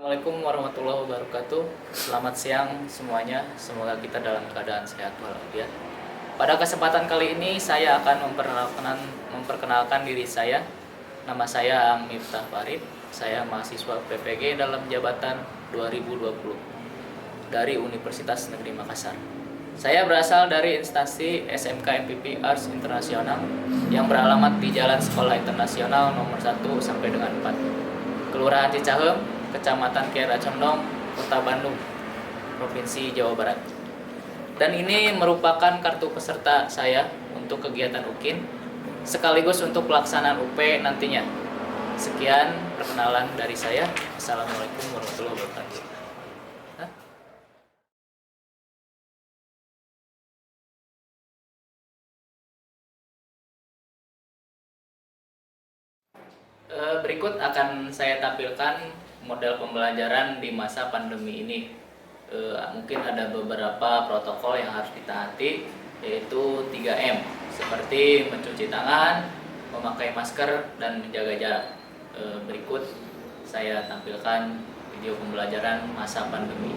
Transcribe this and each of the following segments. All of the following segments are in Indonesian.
Assalamualaikum warahmatullahi wabarakatuh. Selamat siang semuanya. Semoga kita dalam keadaan sehat walafiat. Pada kesempatan kali ini saya akan memperkenalkan diri saya. Nama saya Miftah Farid. Saya mahasiswa PPG dalam jabatan 2020 dari Universitas Negeri Makassar. Saya berasal dari instansi SMK MPP Arts Internasional yang beralamat di Jalan Sekolah Internasional nomor 1 sampai dengan 4, Kelurahan Cicahem, Kecamatan Kiara Condong, Kota Bandung, Provinsi Jawa Barat. Dan ini merupakan kartu peserta saya untuk kegiatan UKIN, sekaligus untuk pelaksanaan UP nantinya. Sekian perkenalan dari saya. Assalamualaikum warahmatullahi wabarakatuh. Berikut akan saya tampilkan model pembelajaran di masa pandemi ini. Mungkin ada beberapa protokol yang harus ditaati, yaitu 3M, seperti mencuci tangan, memakai masker, dan menjaga jarak. Berikut saya tampilkan video pembelajaran masa pandemi.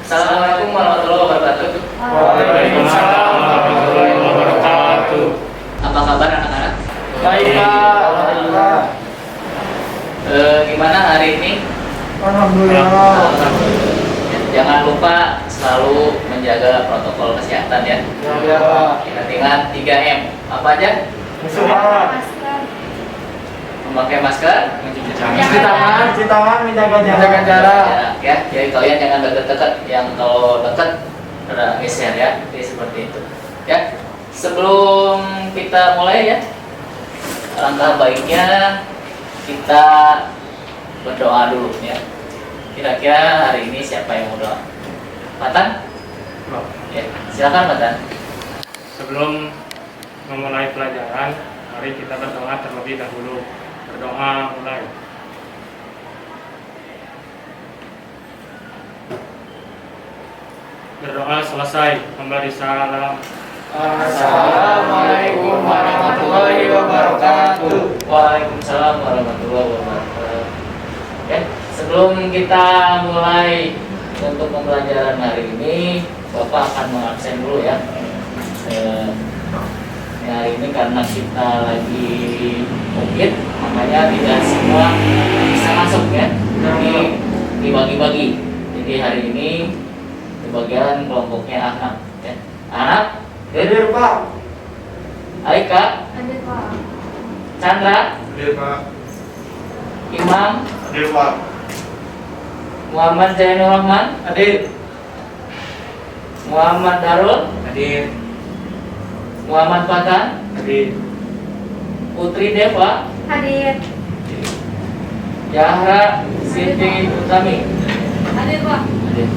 Assalamualaikum warahmatullahi wabarakatuh. Waalaikumsalam warahmatullahi wabarakatuh. Apa kabar anak-anak? Baik, Pak. Alhamdulillah. Gimana hari ini? Alhamdulillah. Jangan lupa selalu menjaga protokol kesehatan ya. Ya, Pak. Ingat 3M. Apa aja? Bismillah. Memakai masker, mencuci Cuci tangan, menjaga jarak. jarak ya. Jadi kalian jangan dekat-dekat, yang kalau dekat udah geser ya. Jadi seperti itu. Ya. Sebelum kita mulai ya, alangkah baiknya kita berdoa dulu ya. Kira-kira hari ini siapa yang mau doa? Fatan? Ya, silakan Fatan. Sebelum memulai pelajaran, mari kita berdoa terlebih dahulu. Berdoa mulai. Berdoa selesai, memberi salam. Assalamualaikum warahmatullahi wabarakatuh. Waalaikumsalam warahmatullahi wabarakatuh. Ya, sebelum kita mulai untuk pembelajaran hari ini, Bapak akan mengabsen dulu ya. hari ini karena kita lagi COVID, makanya tidak semua bisa masuk ya. Jadi dibagi-bagi. Jadi hari ini bagian kelompoknya anak ya. Anak, Hadir Pak. Alika, Hadir Pak. Chandra, Hadir Pak. Imam, Hadir Pak. Muhammad Zainul Rahman, Hadir. Muhammad Darul, Hadir. Muhammad Fatan, Hadir. Putri Deva, Hadir. Yahra Siti Utami. Hadir Pak. Hadir.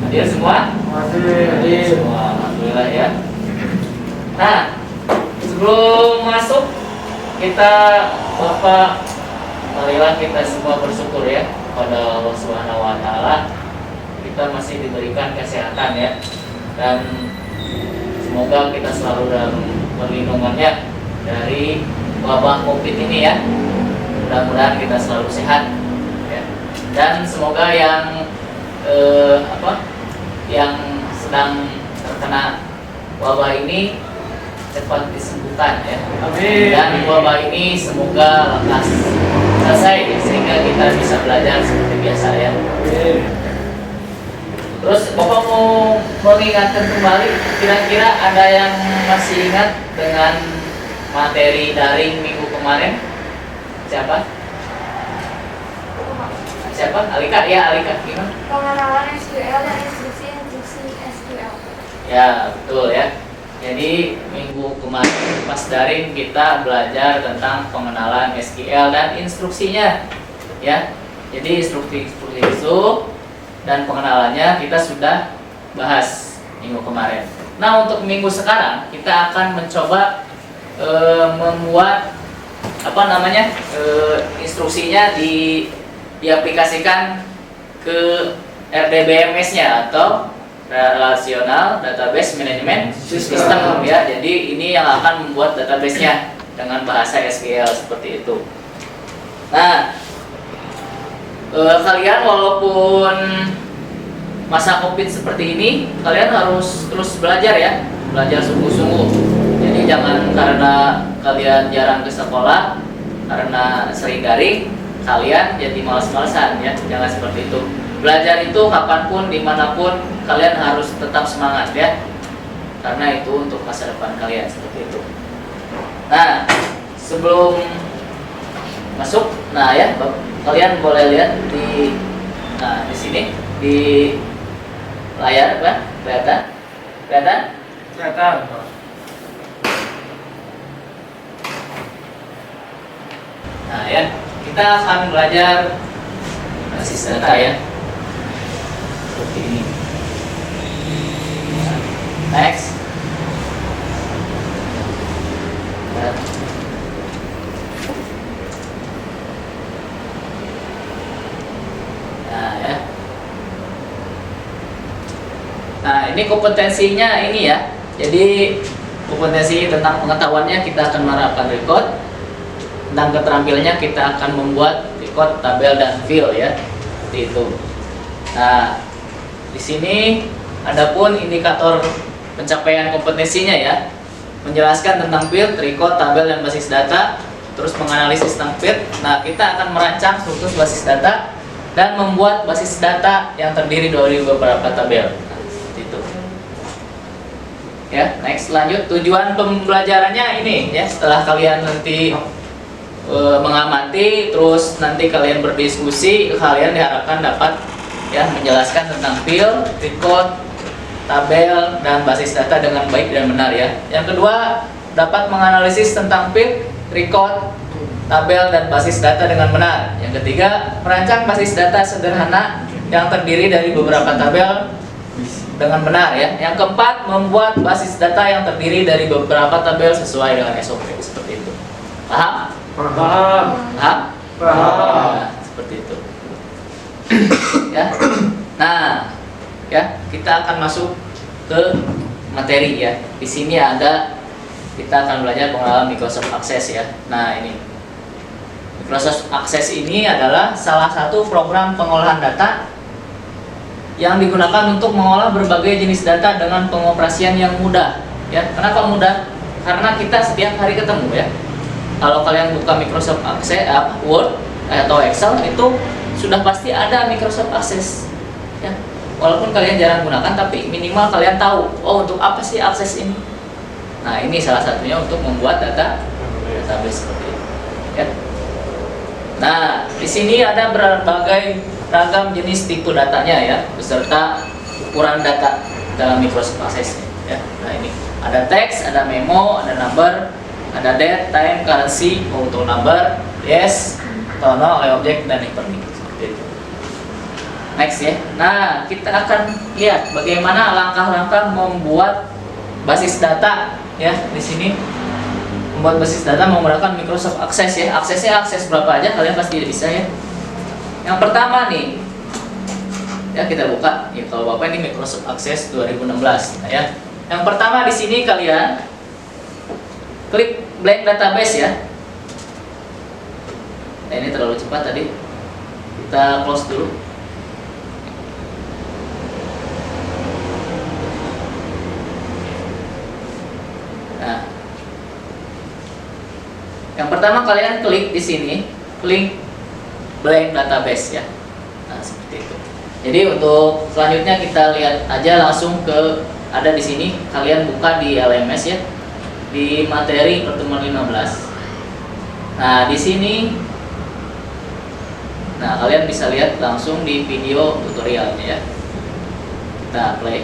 Hadir semua? Hadir. Semua, alhamdulillah ya. Nah, sebelum masuk kita Bapak, marilah kita semua bersyukur ya kepada Allah Subhanahu wa taala. Kita masih diberikan kesehatan ya. Dan semoga kita selalu dalam perlindungannya dari wabah Covid ini ya. Mudah-mudahan kita selalu sehat ya. Dan semoga yang yang sedang terkena wabah ini cepat disembuhkan ya. Amin. Dan wabah ini semoga lekas selesai sehingga kita bisa belajar seperti biasa ya. Amin. Terus Bapak mau mengingatkan kembali, kira-kira ada yang masih ingat dengan materi daring minggu kemarin? Siapa? Siapa? Alika? Ya, Alika. Gimana? Pengenalan SQL dan instruksi SQL. Ya, betul ya. Jadi minggu kemarin pas daring kita belajar tentang pengenalan SQL dan instruksinya ya. Jadi instruksi itu dan pengenalannya kita sudah bahas minggu kemarin. Nah, untuk minggu sekarang kita akan mencoba membuat instruksinya diaplikasikan ke RDBMS-nya atau Relational Database Management System ya. Jadi ini yang akan membuat database-nya dengan bahasa SQL seperti itu. Nah, kalian walaupun masa Covid seperti ini, kalian harus terus belajar ya, belajar sungguh-sungguh. Jadi jangan karena kalian jarang ke sekolah, karena sering daring, kalian jadi malas-malasan ya. Jangan seperti itu. Belajar itu kapanpun, dimanapun, kalian harus tetap semangat ya. Karena itu untuk masa depan kalian seperti itu. Nah, sebelum masuk, nah ya, kalian boleh lihat di sini di layar apa? Kelihatan? Kelihatan? Kelihatan. Nah ya, kita akan belajar basis data ya. Seperti ini. Next. Nah ya. Nah ini kompetensinya ini ya. Jadi kompetensi tentang pengetahuannya kita akan menerapkan record. Tentang keterampilannya kita akan membuat record, tabel dan fill ya. Seperti itu. Nah, di sini adapun indikator pencapaian kompetensinya ya, menjelaskan tentang field, record, tabel dan basis data, terus menganalisis tentang field. Nah, kita akan merancang struktur basis data dan membuat basis data yang terdiri dari beberapa tabel. Nah, seperti itu. Ya, next lanjut. Tujuan pembelajarannya ini ya, setelah kalian nanti mengamati, terus nanti kalian berdiskusi, kalian diharapkan dapat ya menjelaskan tentang field, record, tabel dan basis data dengan baik dan benar ya. Yang kedua, dapat menganalisis tentang field, record, tabel dan basis data dengan benar. Yang ketiga, merancang basis data sederhana yang terdiri dari beberapa tabel dengan benar ya. Yang keempat, membuat basis data yang terdiri dari beberapa tabel sesuai dengan SOP seperti itu. Paham? Paham. Paham? Paham. Nah, seperti itu. Ya. Nah, ya, kita akan masuk ke materi ya. Di sini kita akan belajar pengenalan Microsoft Access ya. Nah, ini Microsoft Access ini adalah salah satu program pengolahan data yang digunakan untuk mengolah berbagai jenis data dengan pengoperasian yang mudah. Ya, kenapa mudah? karena kita setiap hari ketemu ya. Kalau kalian buka Microsoft Access, Word atau Excel itu sudah pasti ada Microsoft Access ya. Walaupun kalian jarang gunakan, tapi minimal kalian tahu, oh untuk apa sih akses ini. Nah ini salah satunya untuk membuat database seperti ini ya. Nah di sini ada berbagai ragam jenis tipe datanya ya, beserta ukuran data dalam Microsoft Access ya. Nah ini ada teks, ada memo, ada number, ada date, time, currency, auto number, yes, tono, oleh objek, dan hyperlink seperti itu. Next ya. Nah kita akan lihat bagaimana langkah-langkah membuat basis data ya. Di sini membuat basis data menggunakan Microsoft Access ya. Aksesnya akses berapa aja kalian pasti bisa ya. Yang pertama nih ya, kita buka ya, kalau Bapak ini Microsoft Access 2016 nah, ya. Yang pertama di sini kalian klik blank database ya. Nah ini terlalu cepat tadi, kita close dulu. Nah yang pertama kalian klik di sini, klik blank database ya. Nah seperti itu. Jadi untuk selanjutnya kita lihat aja langsung ke, ada di sini kalian buka di LMS ya, di materi pertemuan 15. Nah di sini, nah kalian bisa lihat langsung di video tutorialnya ya. Kita play.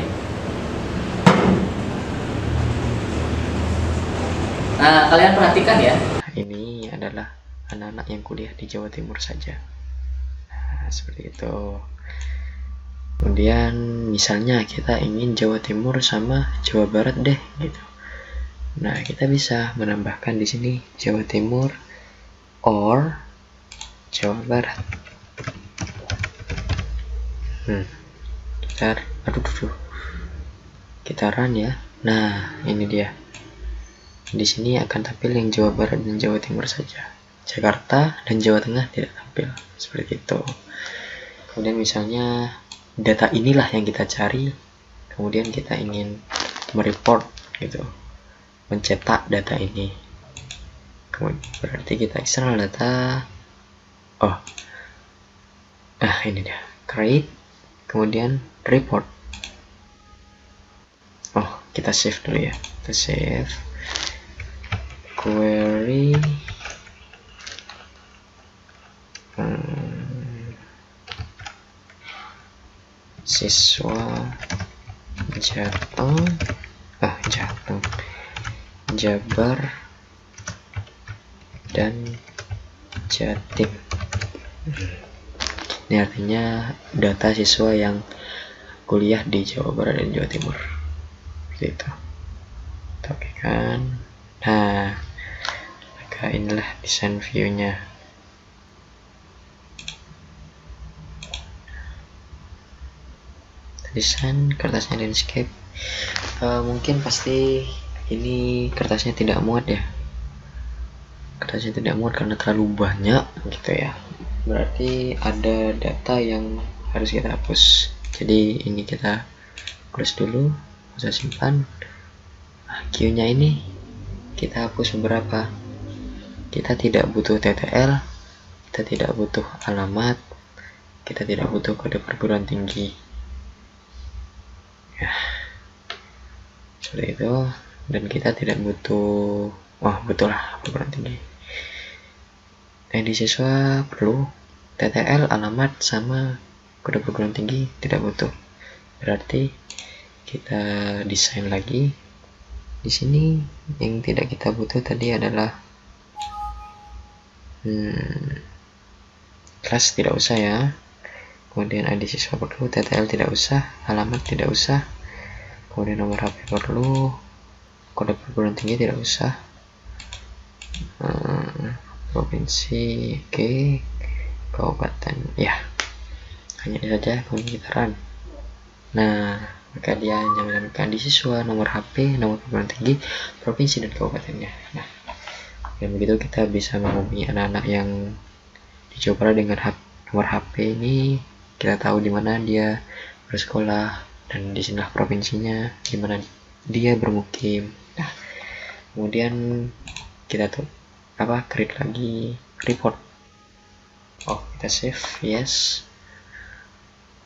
Nah kalian perhatikan ya. Ini adalah anak-anak yang kuliah di Jawa Timur saja. Nah, seperti itu. Kemudian misalnya kita ingin Jawa Timur sama Jawa Barat deh gitu. Nah, kita bisa menambahkan di sini Jawa Timur or Jawa Barat. Kita run ya. Nah, ini dia. Di sini akan tampil yang Jawa Barat dan Jawa Timur saja. Jakarta dan Jawa Tengah tidak tampil. Seperti itu. Kemudian misalnya data inilah yang kita cari. Kemudian kita ingin mereport gitu, mencetak data ini. Kemudian berarti kita eksternal data. Ini dia. Create. Kemudian report. Kita save dulu ya. Kita save. Query siswa Jateng Jabar dan Jatim. Ini artinya data siswa yang kuliah di Jawa Barat dan Jawa Timur. Seperti itu. Oke kan. Nah, maka inilah desain view-nya. Desain kertasnya landscape. Mungkin pasti ini kertasnya tidak muat ya. Kertasnya tidak muat karena terlalu banyak gitu ya. Berarti ada data yang harus kita hapus. Jadi ini kita close dulu, bisa simpan. Nah, queue-nya ini kita hapus beberapa. Kita tidak butuh TTL, kita tidak butuh alamat, kita tidak butuh kode perguruan tinggi ya, seperti itu. Dan kita tidak butuh, betul lah, perguruan tinggi. ID siswa perlu, TTL, alamat, sama kode perguruan tinggi tidak butuh. Berarti kita desain lagi. Di sini yang tidak kita butuh tadi adalah kelas tidak usah ya. Kemudian ID siswa perlu, TTL tidak usah, alamat tidak usah. Kemudian nomor HP perlu, kode perguruan tinggi tidak usah. Provinsi, oke. Kabupaten, ya. Hanya ini saja. Kemudian kita run. Nah, maka dia hanya menambahkan ID siswa, nomor HP, nomor perguruan tinggi, provinsi dan kabupatennya. Nah, dan begitu kita bisa menghubungi anak-anak yang di Jawa Barat dengan nomor HP ini. Kita tahu di mana dia bersekolah dan di sinilah provinsinya di mana dia bermukim. Nah, Kemudian kita tuh create lagi report. Kita save, yes.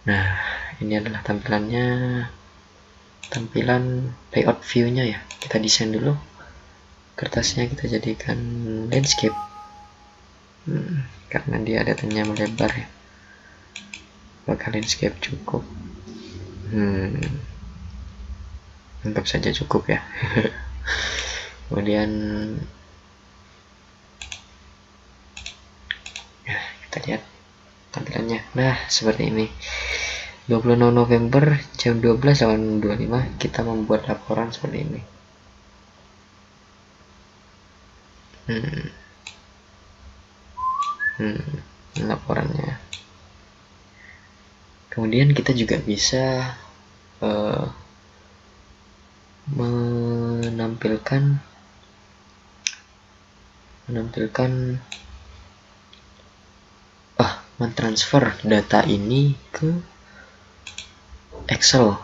Nah, ini adalah tampilannya, tampilan layout view-nya ya. Kita desain dulu kertasnya, kita jadikan landscape karena dia datanya melebar ya. Apakah landscape cukup? Anggap saja cukup ya. Kemudian kita lihat tampilannya. Nah, seperti ini. 26 November jam 12.25 kita membuat laporan seperti ini. Laporannya. Kemudian kita juga bisa menampilkan mentransfer data ini ke Excel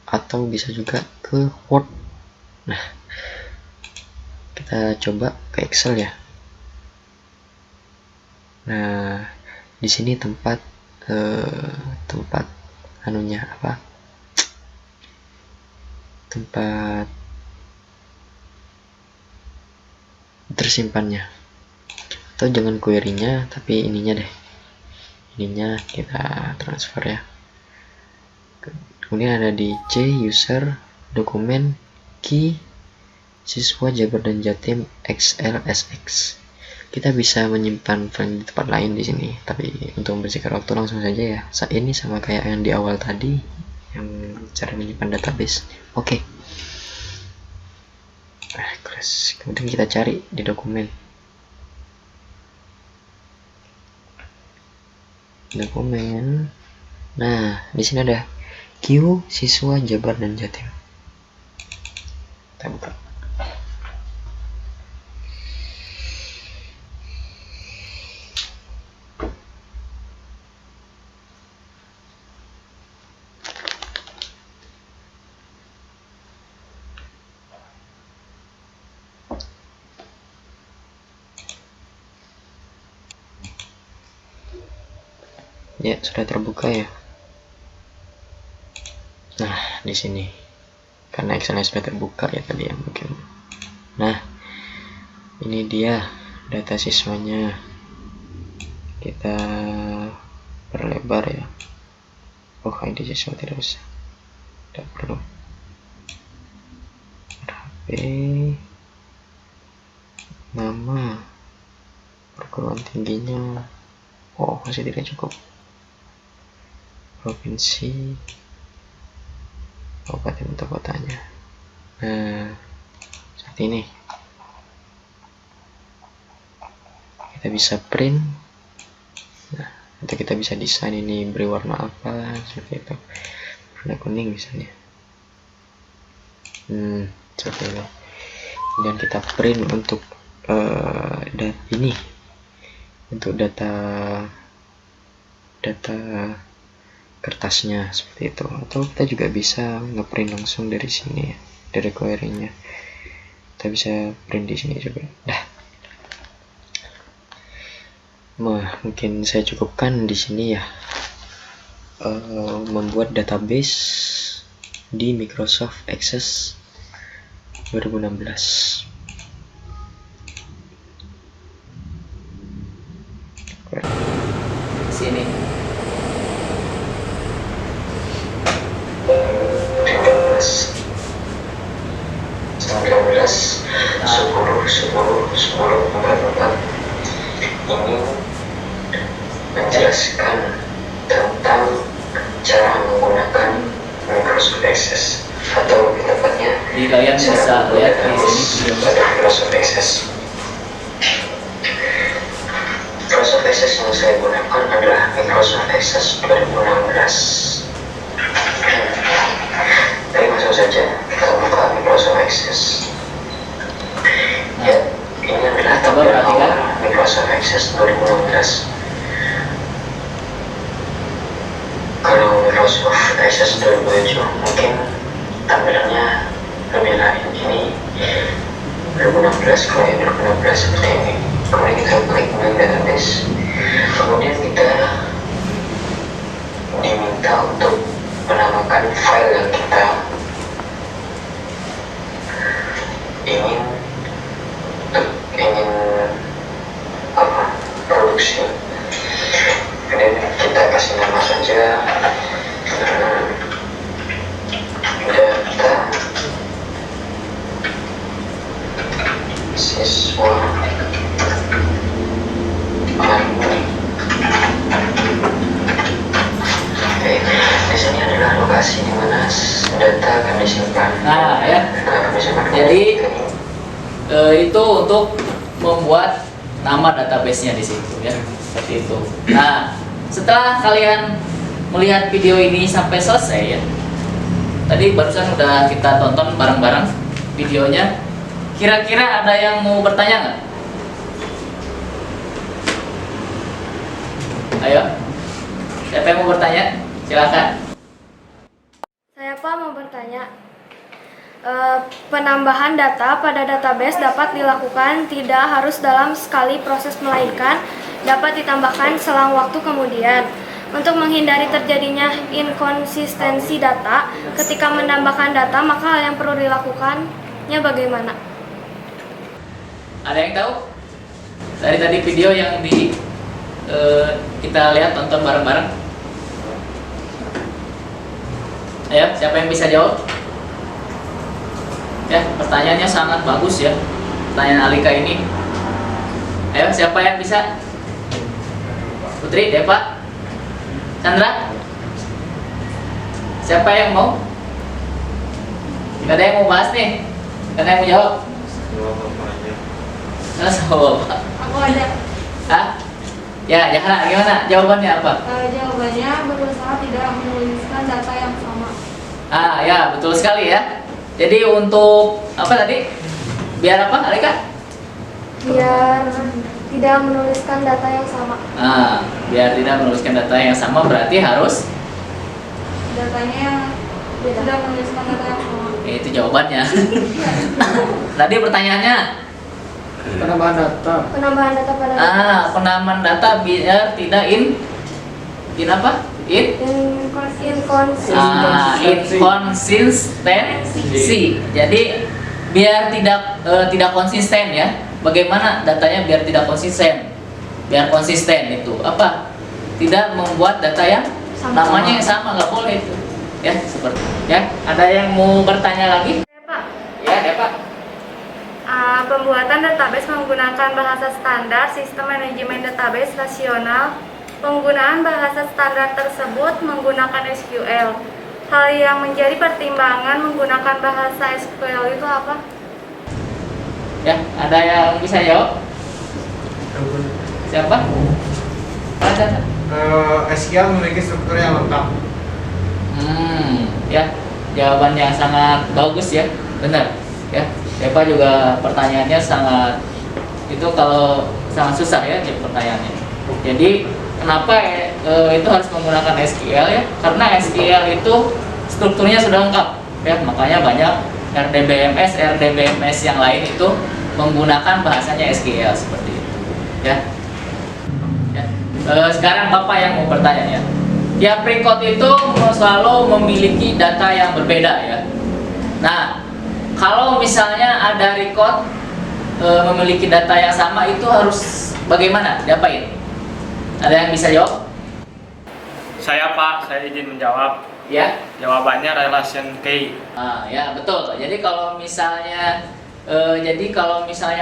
atau bisa juga ke Word. Nah, kita coba ke Excel ya. Nah, di sini tempat tempat tersimpannya, atau jangan query-nya tapi ininya deh, ininya kita transfer ya. Kemudian ada di C user dokumen key siswa Jabar dan Jatim XLSX. Kita bisa menyimpan file di tempat lain di sini, tapi untuk membersihkan waktu langsung saja ya. Saat ini sama kayak yang di awal tadi, yang cara menyimpan database. Oke. Kemudian kita cari di dokumen. Nah, di sini ada Q siswa Jabar dan Jatim. Kita buka. Ya, sudah terbuka ya. Nah, di sini karena Excel sudah terbuka ya tadi ya mungkin. Nah, ini dia data siswanya. Kita perlebar ya. ID siswa tidak usah, tidak perlu. HP, nama, perguruan tingginya, masih tidak cukup. Provinsi, kabupaten atau kotanya. Nah, seperti ini. Kita bisa print. Nah, nanti kita bisa desain ini beri warna apa, seperti itu. Warna kuning misalnya. Seperti ini. Dan kita print untuk ini, untuk data kertasnya seperti itu. Atau kita juga bisa ngeprint langsung dari sini ya, dari query-nya. Kita bisa print di sini juga. Mungkin saya cukupkan di sini ya. Membuat database di Microsoft Access 2016. Sini. Ini menjelaskan tentang cara menggunakan Microsoft Access, atau lebih tepatnya Jadi kalian bisa lihat di sini pada Microsoft Access. Microsoft Access yang saya gunakan adalah Microsoft Access 2016. Tapi langsung saja kita buka Microsoft Access. Ya, ini adalah tampilan awal Microsoft Access 2016. Kalau Microsoft Access 2007 mungkin tampilannya lebih lain. Ini 2016, kemudian 2016 seperti ini. Kemudian kita klik new database, kemudian kita diminta untuk menamakan file yang kita ingin produksi. Kemudian kita kasih nama saja data siswa Oke, di sini adalah lokasi di mana data akan disimpan. Nah, ya. Jadi itu untuk membuat nama database-nya di situ ya, seperti itu. Nah, setelah kalian melihat video ini sampai selesai ya, tadi barusan udah kita tonton bareng-bareng videonya. Kira-kira ada yang mau bertanya nggak? Ayo, siapa yang mau bertanya? Silakan. Saya Pak mau bertanya. Penambahan data pada database dapat dilakukan tidak harus dalam sekali proses, melainkan dapat ditambahkan selang waktu kemudian. Untuk menghindari terjadinya inkonsistensi data ketika menambahkan data, maka hal yang perlu dilakukannya bagaimana? Ada yang tahu? Dari tadi video yang kita lihat tonton bareng-bareng. Ayo, siapa yang bisa jawab? Ya, pertanyaannya sangat bagus ya, pertanyaan Alika ini. Ayo, siapa yang bisa? Putri, Deva, Chandra, siapa yang mau? Gak ada yang mau bahas nih? Gak ada yang mau jawab? Sama Bapak. Aku ada. Hah? Ya, Jahra, gimana? Jawabannya apa? Jawabannya berusaha tidak menuliskan data yang sama. Ah, ya, betul sekali ya. Jadi untuk apa tadi? Biar apa, Alika? Biar tidak menuliskan data yang sama. Nah, biar tidak menuliskan data yang sama berarti harus Datanya tidak menuliskan data yang sama. itu jawabannya. Tadi pertanyaannya, Penambahan data. Penambahan data pada penambahan data biar tidak inkonsistensi. Jadi biar tidak konsisten ya. Bagaimana datanya biar tidak konsisten? Biar konsisten itu apa? Tidak membuat data yang namanya yang sama, nggak boleh itu. Ya, seperti ya. Ada yang mau bertanya lagi? Pak, Ya, Pak. pembuatan database menggunakan bahasa standar sistem manajemen database rasional. Penggunaan bahasa standar tersebut menggunakan SQL. Hal yang menjadi pertimbangan menggunakan bahasa SQL itu apa? Ya, ada yang bisa jawab? Siapa? Ada. SQL memiliki struktur yang lengkap. Ya, jawaban yang sangat bagus ya, benar. Ya, Eva juga pertanyaannya sangat itu kalau sangat susah ya pertanyaannya. Jadi kenapa itu harus menggunakan SQL ya? Karena SQL itu strukturnya sudah lengkap ya, makanya banyak RDBMS yang lain itu menggunakan bahasanya SQL seperti itu ya. Sekarang Bapak yang mau bertanya ya. Tiap record itu selalu memiliki data yang berbeda ya. Nah, kalau misalnya ada record memiliki data yang sama, itu harus bagaimana diapain? Ada yang bisa jawab? Saya Pak, saya izin menjawab. Ya. Jawabannya relation key. Ya betul. Jadi kalau misalnya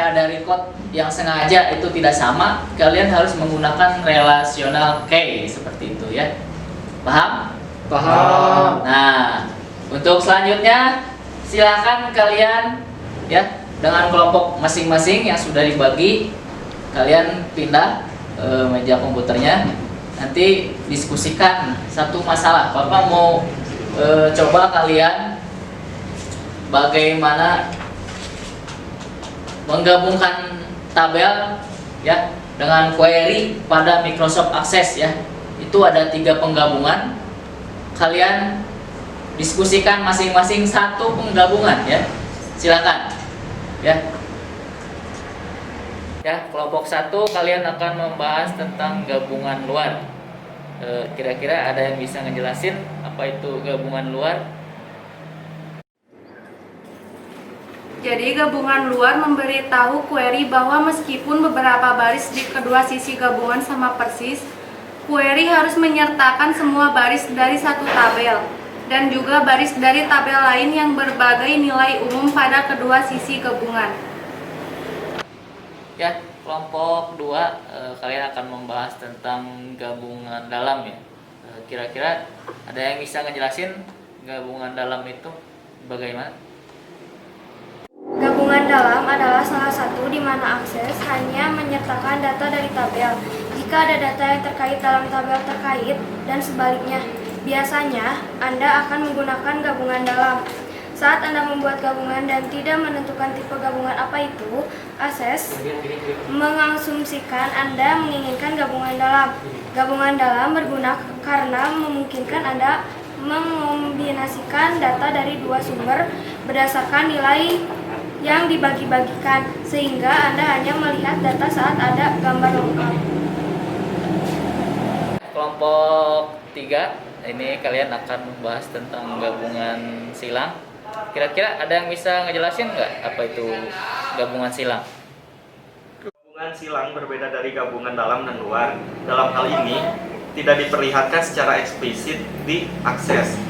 ada record yang sengaja itu tidak sama, kalian harus menggunakan relational key seperti itu ya. Paham? Paham. Nah, untuk selanjutnya silakan kalian ya dengan kelompok masing-masing yang sudah dibagi, kalian pindah meja komputernya, nanti diskusikan satu masalah. Bapak mau coba kalian bagaimana menggabungkan tabel ya dengan query pada Microsoft Access ya. Itu ada 3 penggabungan. Kalian diskusikan masing-masing satu penggabungan ya. Silakan. Ya. Ya, kelompok 1 kalian akan membahas tentang gabungan luar. Kira-kira ada yang bisa ngejelasin apa itu gabungan luar? Jadi gabungan luar memberitahu query bahwa meskipun beberapa baris di kedua sisi gabungan sama persis, query harus menyertakan semua baris dari satu tabel dan juga baris dari tabel lain yang berbagai nilai umum pada kedua sisi gabungan. Ya, kelompok 2 kalian akan membahas tentang gabungan dalam ya. Kira-kira ada yang bisa ngejelasin gabungan dalam itu bagaimana? Gabungan dalam adalah salah satu di mana akses hanya menyertakan data dari tabel. Jika ada data yang terkait dalam tabel terkait dan sebaliknya, biasanya Anda akan menggunakan gabungan dalam. Saat Anda membuat gabungan dan tidak menentukan tipe gabungan apa itu, akses mengasumsikan Anda menginginkan gabungan dalam. Gabungan dalam berguna karena memungkinkan Anda mengombinasikan data dari dua sumber berdasarkan nilai yang dibagi-bagikan, sehingga Anda hanya melihat data saat ada gambar lengkap. Kelompok 3 ini kalian akan membahas tentang gabungan silang. Kira-kira ada yang bisa ngejelasin nggak apa itu gabungan silang? Gabungan silang berbeda dari gabungan dalam dan luar. Dalam hal ini tidak diperlihatkan secara eksplisit di akses.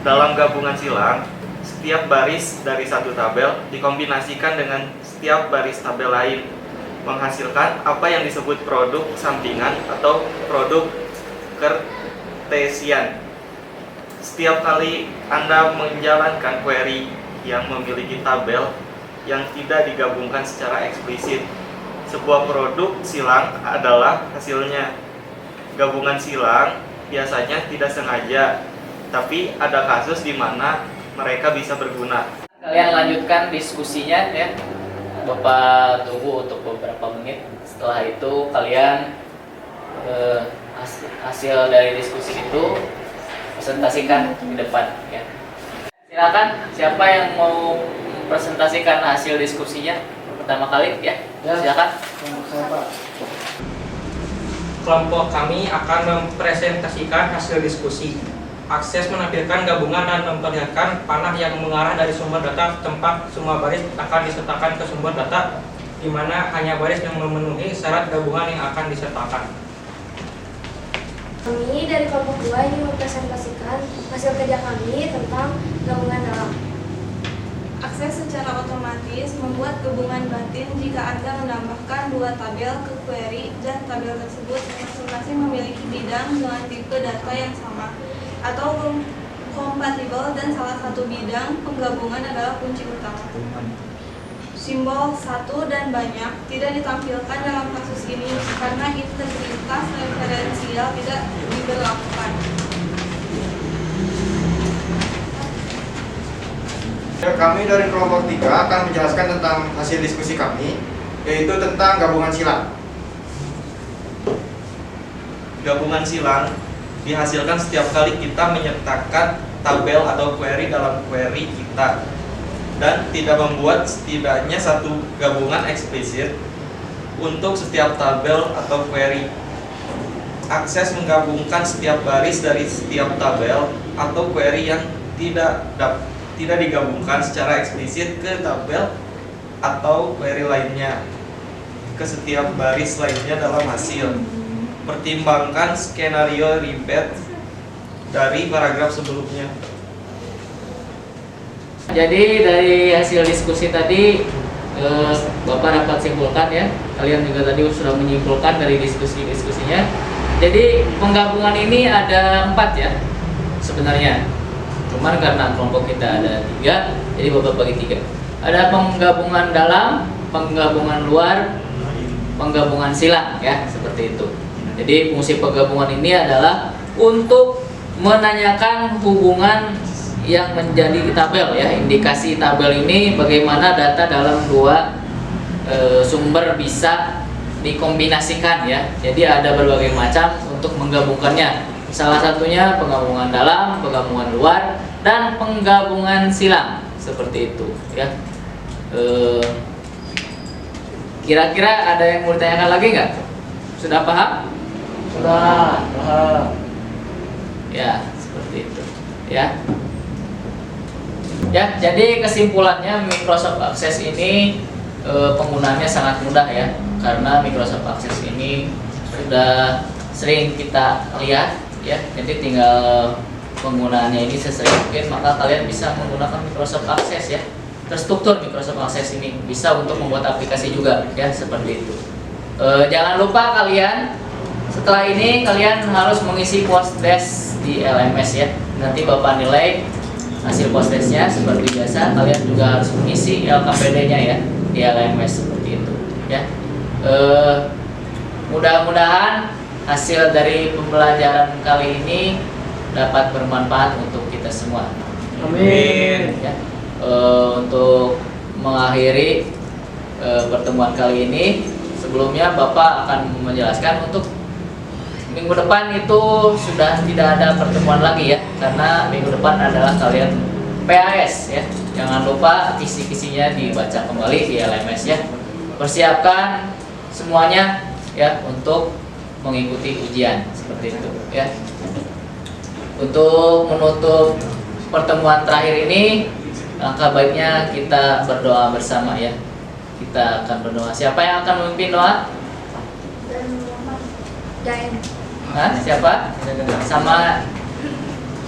Dalam gabungan silang, setiap baris dari satu tabel dikombinasikan dengan setiap baris tabel lain, menghasilkan apa yang disebut produk sampingan atau produk kartesian. Setiap kali Anda menjalankan query yang memiliki tabel yang tidak digabungkan secara eksplisit, sebuah produk silang adalah hasilnya. Gabungan silang biasanya tidak sengaja, tapi ada kasus di mana mereka bisa berguna. Kalian lanjutkan diskusinya ya. Bapak tunggu untuk beberapa menit. Setelah itu kalian hasil dari diskusi itu presentasikan di depan ya. Silakan, siapa yang mau mempresentasikan hasil diskusinya pertama kali ya? Silakan. Kelompok kami akan mempresentasikan hasil diskusi. Akses menampilkan gabungan dan memperlihatkan panah yang mengarah dari sumber data ke tempat semua baris akan disertakan ke sumber data, di mana hanya baris yang memenuhi syarat gabungan yang akan disertakan. Kami dari kelompok 2 ingin mempresentasikan hasil kerja kami tentang gabungan dalam. Akses secara otomatis membuat gabungan batin jika Anda menambahkan dua tabel ke query dan tabel tersebut masing-masing memiliki bidang dengan tipe data yang sama atau kompatibel dan salah satu bidang penggabungan adalah kunci utama. Simbol satu dan banyak tidak ditampilkan dalam kasus ini karena integritas referensial tidak diberlakukan. Kami dari kelompok 3 akan menjelaskan tentang hasil diskusi kami, yaitu tentang gabungan silang. Gabungan silang dihasilkan setiap kali kita menyertakan tabel atau query dalam query kita dan tidak membuat setidaknya satu gabungan eksplisit untuk setiap tabel atau query. Akses menggabungkan setiap baris dari setiap tabel atau query yang tidak digabungkan secara eksplisit ke tabel atau query lainnya ke setiap baris lainnya dalam hasil. Pertimbangkan skenario repeat dari paragraf sebelumnya. Jadi dari hasil diskusi tadi Bapak dapat simpulkan ya. Kalian juga tadi sudah menyimpulkan dari diskusinya. Jadi penggabungan ini ada 4 ya sebenarnya. Cuman karena kelompok kita ada 3, jadi Bapak bagi 3. Ada penggabungan dalam, penggabungan luar, penggabungan silang ya, seperti itu. Jadi fungsi penggabungan ini adalah untuk menanyakan hubungan yang menjadi tabel ya, indikasi tabel ini bagaimana data dalam dua sumber bisa dikombinasikan ya. Jadi ada berbagai macam untuk menggabungkannya. Salah satunya penggabungan dalam, penggabungan luar, dan penggabungan silang seperti itu ya. Kira-kira ada yang mau ditanyakan lagi nggak? Sudah paham? Sudah paham. Ya, seperti itu. Ya. Ya, jadi kesimpulannya Microsoft Access ini penggunaannya sangat mudah ya, karena Microsoft Access ini sudah sering kita lihat ya. Jadi tinggal penggunaannya ini sesering mungkin, maka kalian bisa menggunakan Microsoft Access ya. Terstruktur Microsoft Access ini bisa untuk membuat aplikasi juga ya, seperti itu. Jangan lupa kalian setelah ini kalian harus mengisi post-test di LMS ya. Nanti Bapak nilai hasil post-testnya seperti biasa. Kalian juga harus mengisi LKPD-nya ya di LMS seperti itu ya. Mudah-mudahan hasil dari pembelajaran kali ini dapat bermanfaat untuk kita semua. Amin. Ya. Untuk mengakhiri pertemuan kali ini, sebelumnya Bapak akan menjelaskan untuk minggu depan itu sudah tidak ada pertemuan lagi ya, karena minggu depan adalah kalian PAS ya. Jangan lupa kisi-kisinya dibaca kembali di LMS ya. Persiapkan semuanya ya untuk mengikuti ujian seperti itu ya. Untuk menutup pertemuan terakhir ini, langkah baiknya kita berdoa bersama ya. Kita akan berdoa. Siapa yang akan memimpin doa? Jain. Hah? Siapa? Sama.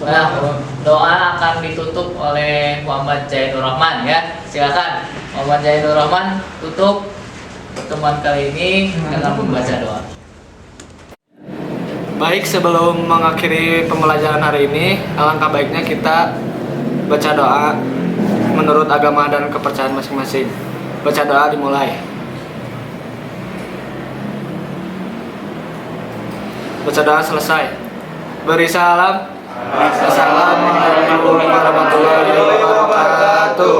Nah, doa akan ditutup oleh Muhammad Zainur Rahman ya. Silakan Muhammad Zainur Rahman tutup pertemuan kali ini dengan membaca doa. Baik, sebelum mengakhiri pembelajaran hari ini, alangkah baiknya kita baca doa menurut agama dan kepercayaan masing-masing. Baca doa dimulai. Baca doa selesai. Beri salam. Assalamualaikum warahmatullahi wabarakatuh.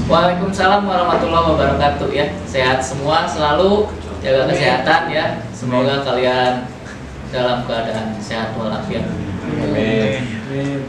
Waalaikumsalam warahmatullahi wabarakatuh ya. Sehat semua selalu, jaga kesehatan ya. Semoga kalian dalam keadaan sehat walafiat. Amin.